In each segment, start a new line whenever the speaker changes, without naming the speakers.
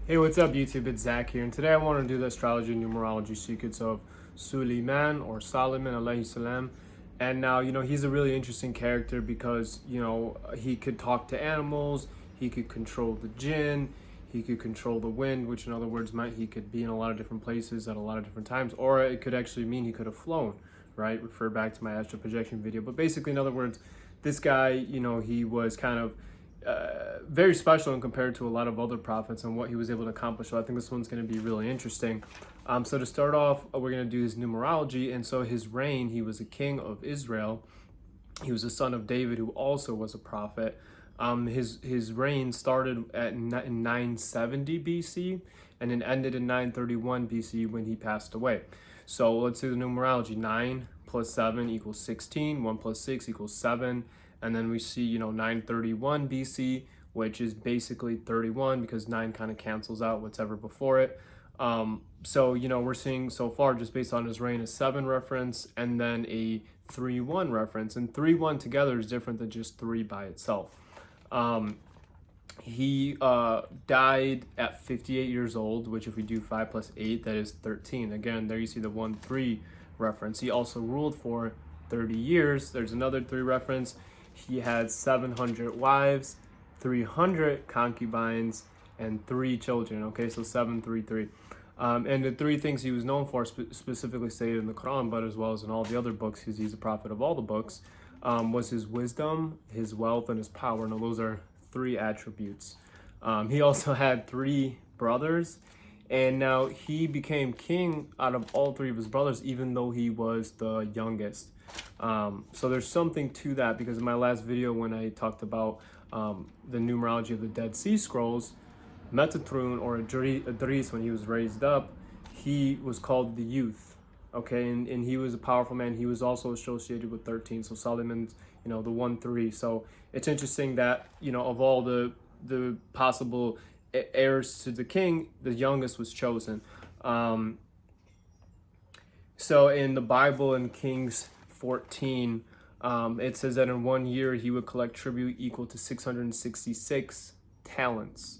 Hey, what's up YouTube? It's Zach here, and today I want to do the astrology and numerology secrets of Suleiman or Solomon alayhi salam. And now, he's a really interesting character because, he could talk to animals, he could control the jinn, he could control the wind, which in other words meant he could be in a lot of different places at a lot of different times, or it could actually mean he could have flown, right? Refer back to my astral projection video. But basically, in other words, this guy, he was kind of very special and compared to a lot of other prophets and what he was able to accomplish. So I think this one's going to be really interesting. So to start off, we're going to do his numerology. And so his reign, he was a king of Israel. He was a son of David, who also was a prophet. His reign started in 970 BC and it ended in 931 BC when he passed away. So let's do the numerology. 9 plus 7 equals 16. 1 plus 6 equals 7. And then we see, 931 BC, which is basically 31 because 9 kind of cancels out whatever before it. So, we're seeing so far, just based on his reign, a 7 reference and then a 3-1 reference. And 3-1 together is different than just 3 by itself. He died at 58 years old, which if we do 5 plus 8, that is 13. Again, there you see the 1-3 reference. He also ruled for 30 years. There's another 3 reference. He had 700 wives, 300 concubines, and 3 children. Okay, so 7, 3, 3. And the 3 things he was known for, specifically stated in the Quran, but as well as in all the other books, because he's a prophet of all the books, was his wisdom, his wealth, and his power. Now, those are 3 attributes. He also had 3 brothers, and now he became king out of all 3 of his brothers, even though he was the youngest. So there's something to that, because in my last video when I talked about the numerology of the Dead Sea Scrolls, Metatron or Idris, when he was raised up, he was called the youth. Okay, and he was a powerful man. He was also associated with 13. So Solomon's, the 1-3. So it's interesting that, of all the possible heirs to the king, the youngest was chosen. So in the Bible in Kings 14, it says that in 1 year he would collect tribute equal to 666 talents.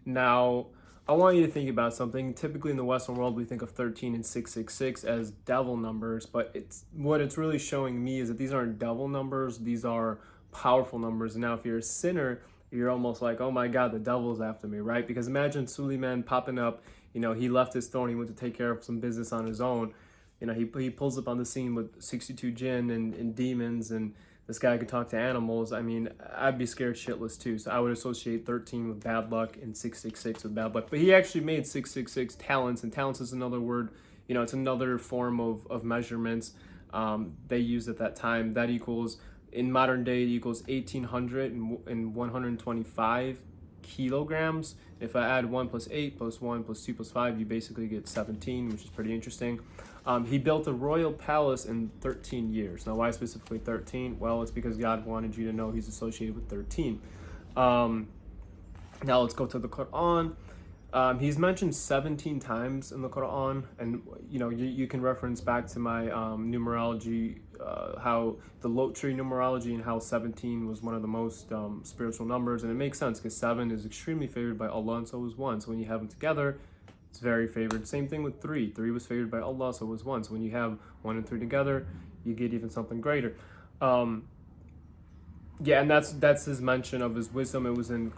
Now, I want you to think about something. Typically in the Western world, we think of 13 and 666 as devil numbers, but what it's really showing me is that these aren't devil numbers, these are powerful numbers. And now if you're a sinner, you're almost like, oh my God, the devil's after me, right? Because imagine Suleiman popping up, he left his throne, he went to take care of some business on his own. He pulls up on the scene with 62 jinn and demons, and this guy could talk to animals. I mean, I'd be scared shitless too. So I would associate 13 with bad luck and 666 with bad luck. But he actually made 666 talents, and talents is another word, it's another form of measurements they used at that time. That equals, in modern day, it equals 1,825 kilograms. If I add 1 plus 8 plus 1 plus 2 plus 5, you basically get 17, which is pretty interesting. He built a royal palace in 13 years. Now, why specifically 13? Well, it's because God wanted you to know he's associated with 13. Now, let's go to the Quran. He's mentioned 17 times in the Quran, and you can reference back to my numerology, how the Lot tree numerology, and how 17 was one of the most spiritual numbers. And it makes sense because 7 is extremely favored by Allah, and so is 1. So when you have them together, it's very favored. Same thing with 3. 3 was favored by Allah, so was 1. So when you have 1 and 3 together, you get even something greater. Yeah, and that's his mention of his wisdom. It was in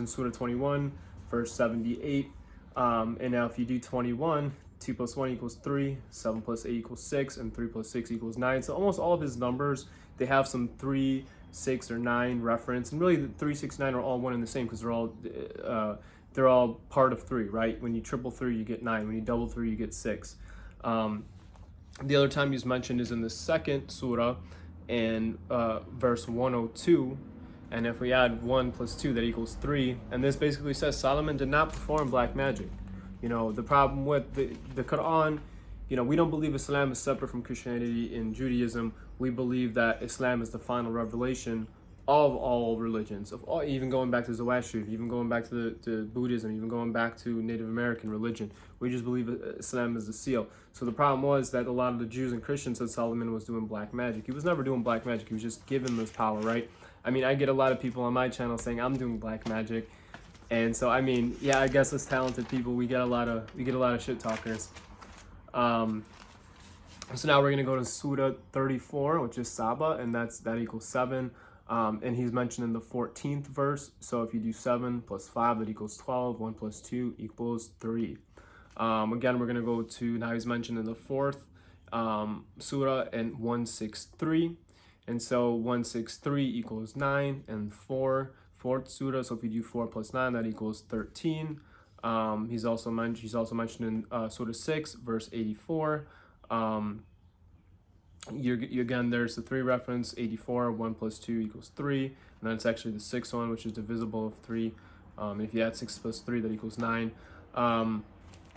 Surah 21, verse 78. And now if you do 21, 2 plus 1 equals 3, 7 plus 8 equals 6, and 3 plus 6 equals 9. So almost all of his numbers, they have some 3, 6, or 9 reference. And really the 3, 6, 9 are all one and the same because they're all part of 3, right? When you triple 3, you get 9. When you double 3, you get 6. The other time he's mentioned is in the 2nd surah, in verse 102. And if we add 1 plus 2, that equals 3. And this basically says Solomon did not perform black magic. The problem with the Quran, we don't believe Islam is separate from Christianity and Judaism. We believe that Islam is the final revelation of all religions, even going back to Zoroastrianism, even going back to Buddhism, even going back to Native American religion. We just believe Islam is the seal. So the problem was that a lot of the Jews and Christians said Solomon was doing black magic. He was never doing black magic. He was just given this power, right? I mean, I get a lot of people on my channel saying I'm doing black magic. And so I mean, yeah, I guess as talented people, we get a lot of shit talkers. Um, so now we're gonna go to Surah 34, which is Saba, and that equals 7. And he's mentioned in the 14th verse. So if you do 7 plus 5, that equals 12. 1 plus 2 equals 3. Again, we're gonna go to, now he's mentioned in the 4th Surah and 163. And so 163 equals 9 and 4. 4th Surah. So if you do 4 plus 9, that equals 13. He's also mentioned in Surah 6, verse 84. Again, there's the 3 reference, 84, 1 plus 2 equals 3. And then it's actually the 6th one, which is divisible of 3. If you add 6 plus 3, that equals 9.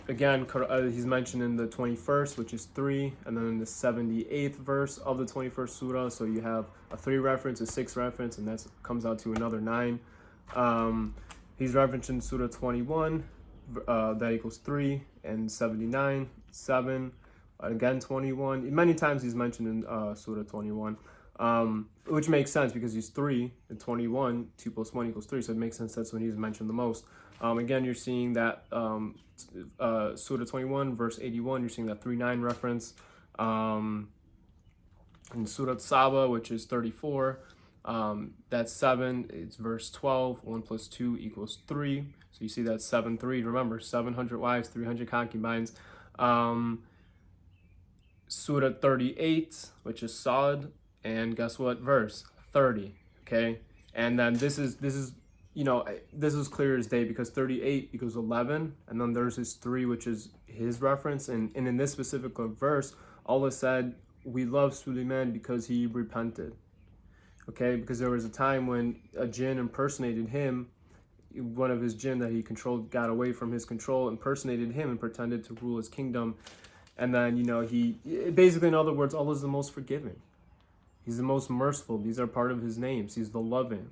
Again, he's mentioned in the 21st, which is 3, and then in the 78th verse of the 21st surah. So you have a 3 reference, a 6 reference, and that comes out to another 9. He's referenced in Surah 21, that equals 3, and 79, 7. Again, 21. Many times he's mentioned in Surah 21, which makes sense because he's 3 and 21. 2 plus 1 equals 3, so it makes sense that's when he's mentioned the most. Again, you're seeing that Surah 21, verse 81, you're seeing that 3-9 reference. In Surah Saba, which is 34, that's 7, it's verse 12. 1 plus 2 equals 3. So you see that 7, 3. Remember, 700 wives, 300 concubines. Surah 38, which is Sa'd, and guess what verse? 30. Okay, and then this is this is clear as day because 38 equals 11, and then there's this 3, which is his reference, and in this specific verse, Allah said, we love Suleiman because he repented. Okay, because there was a time when a jinn impersonated him. One of his jinn that he controlled got away from his control, impersonated him, and pretended to rule his kingdom. And then, he basically, in other words, Allah is the most forgiving. He's the most merciful. These are part of his names. He's the loving.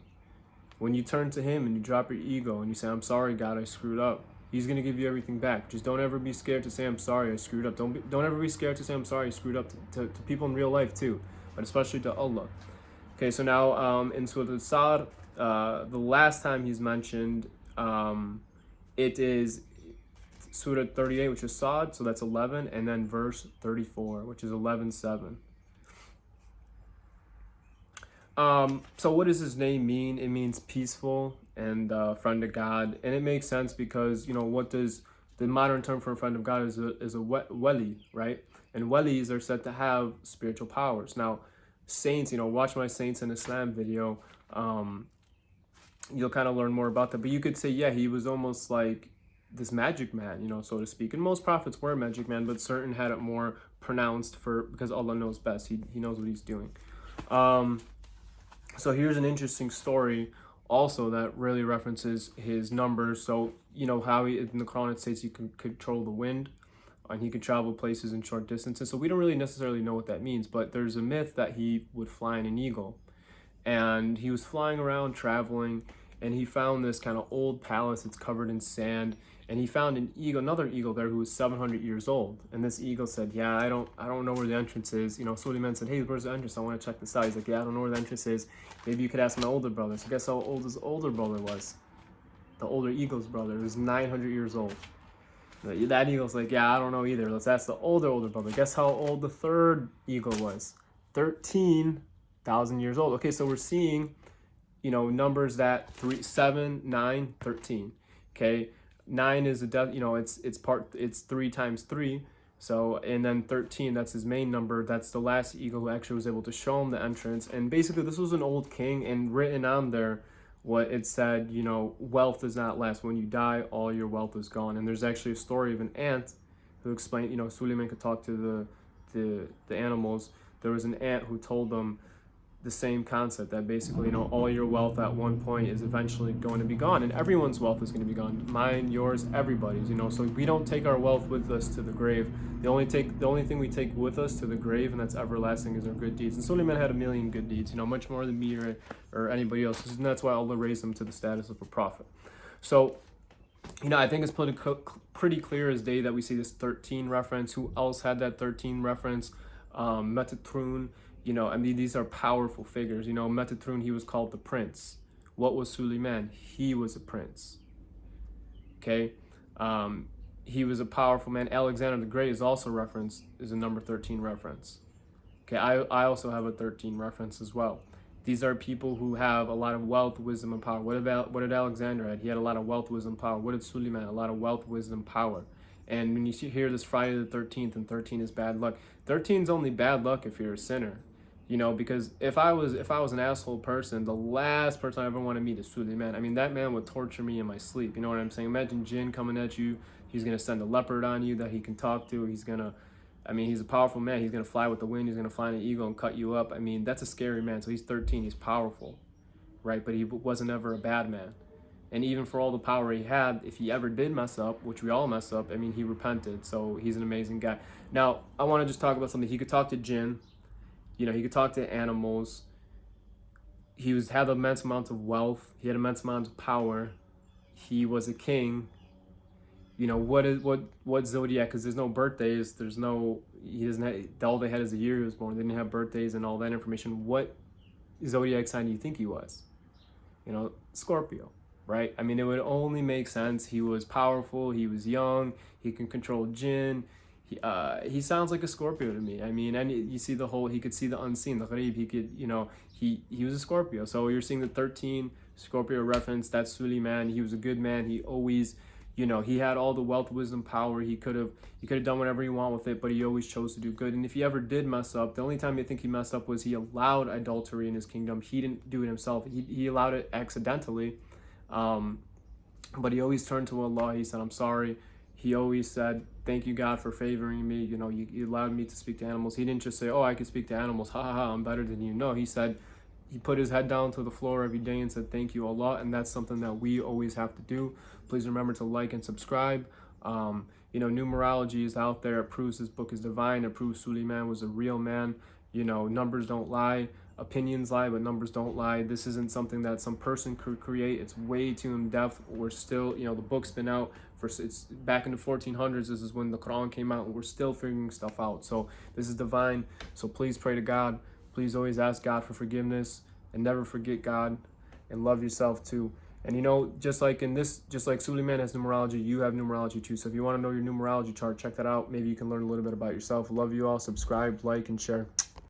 When you turn to him and you drop your ego and you say, I'm sorry, God, I screwed up, he's going to give you everything back. Just don't ever be scared to say, I'm sorry, I screwed up. Don't ever be scared to say, I'm sorry, I screwed up to people in real life too, but especially to Allah. Okay, so now in Surah Al-Sad, the last time he's mentioned, it is Surah 38, which is Sa'd, so that's 11, and then verse 34, which is 11:7. So what does his name mean? It means peaceful and friend of God, and it makes sense because what does the modern term for a friend of God is a wali, right? And walis are said to have spiritual powers. Now, saints, watch my Saints in Islam video. You'll kind of learn more about that. But you could say, yeah, he was almost like this magic man, so to speak. And most prophets were magic man, but certain had it more pronounced because Allah knows best. He knows what he's doing. So here's an interesting story also that really references his numbers. So, how in the Quran it states he can control the wind and he could travel places in short distances. So we don't really necessarily know what that means, but there's a myth that he would fly in an eagle. And he was flying around traveling, and he found this kind of old palace that's covered in sand, and he found another eagle there who was 700 years old. And this eagle said, yeah, I don't know where the entrance is. Suleiman said, hey, where's the entrance? I want to check this out. He's like, yeah, I don't know where the entrance is. Maybe you could ask my older brother. So guess how old his older brother was? The older eagle's brother. He was 900 years old. That eagle's like, yeah, I don't know either. Let's ask the older brother. Guess how old the third eagle was? 13,000 years old. Okay, so we're seeing, numbers that 3, 7, 9, 13. Okay, 9 is it's 3 times 3. So, and then 13, that's his main number. That's the last eagle who actually was able to show him the entrance. And basically, this was an old king, and written on there, what it said, wealth does not last. When you die, all your wealth is gone. And there's actually a story of an ant who explained, Suleiman could talk to the animals. There was an ant who told them the same concept, that basically, all your wealth at one point is eventually going to be gone, and everyone's wealth is going to be gone. Mine, yours, everybody's, so we don't take our wealth with us to the grave. The only thing we take with us to the grave, and that's everlasting, is our good deeds. And Suleiman had 1,000,000 good deeds, much more than me or anybody else, and that's why Allah raised him to the status of a prophet. So, I think it's pretty clear as day that we see this 13 reference. Who else had that 13 reference? Metatron. These are powerful figures. Metatron, he was called the prince. What was Suleiman? He was a prince. Okay. He was a powerful man. Alexander the Great is also referenced, is a number 13 reference. Okay, I also have a 13 reference as well. These are people who have a lot of wealth, wisdom, and power. What did Alexander had? He had a lot of wealth, wisdom, power. What did Suleiman? A lot of wealth, wisdom, power. And when you hear this Friday the 13th, and 13 is bad luck, 13 is only bad luck if you're a sinner. Because if I was an asshole person, the last person I ever want to meet is Suleiman. I mean, that man would torture me in my sleep. You know what I'm saying? Imagine Jinn coming at you. He's gonna send a leopard on you that he can talk to. He's a powerful man. He's gonna fly with the wind. He's gonna fly an eagle and cut you up. I mean, that's a scary man. So he's 13. He's powerful, right? But he wasn't ever a bad man. And even for all the power he had, if he ever did mess up, which we all mess up, I mean, he repented. So he's an amazing guy. Now, I want to just talk about something. He could talk to Jinn. He could talk to animals. He had immense amounts of wealth. He had immense amounts of power. He was a king. What zodiac? Because there's no birthdays. He doesn't have, all they had is the year he was born. They didn't have birthdays and all that information. What zodiac sign do you think he was? Scorpio, right? I mean, it would only make sense. He was powerful. He was young. He can control jinn. He sounds like a Scorpio to me. I mean, and you see he could see the unseen, the gharib. He could, he was a Scorpio. So you're seeing the 13 Scorpio reference. That's Suleiman. He was a good man. He always, he had all the wealth, wisdom, power. He could have done whatever he wanted with it, but he always chose to do good. And if he ever did mess up, the only time I think he messed up was he allowed adultery in his kingdom. He didn't do it himself. He allowed it accidentally, but he always turned to Allah. He said, "I'm sorry." He always said, "Thank you, God, for favoring me. You allowed me to speak to animals." He didn't just say, "Oh, I can speak to animals. Ha ha ha, I'm better than you." No, he said, he put his head down to the floor every day and said, "Thank you, Allah." And that's something that we always have to do. Please remember to like and subscribe. Numerology is out there. It proves this book is divine. It proves Suleiman was a real man. Numbers don't lie. Opinions lie, but numbers don't lie. This isn't something that some person could create. It's way too in depth. We're still, the book's been out it's back in the 1400s. This is when the Quran came out, and we're still figuring stuff out. So this is divine. So please pray to God. Please always ask God for forgiveness, and never forget God, and love yourself too. And just like Suleiman has numerology, you have numerology too. So if you want to know your numerology chart, check that out. Maybe you can learn a little bit about yourself. Love you all. Subscribe, like, and share.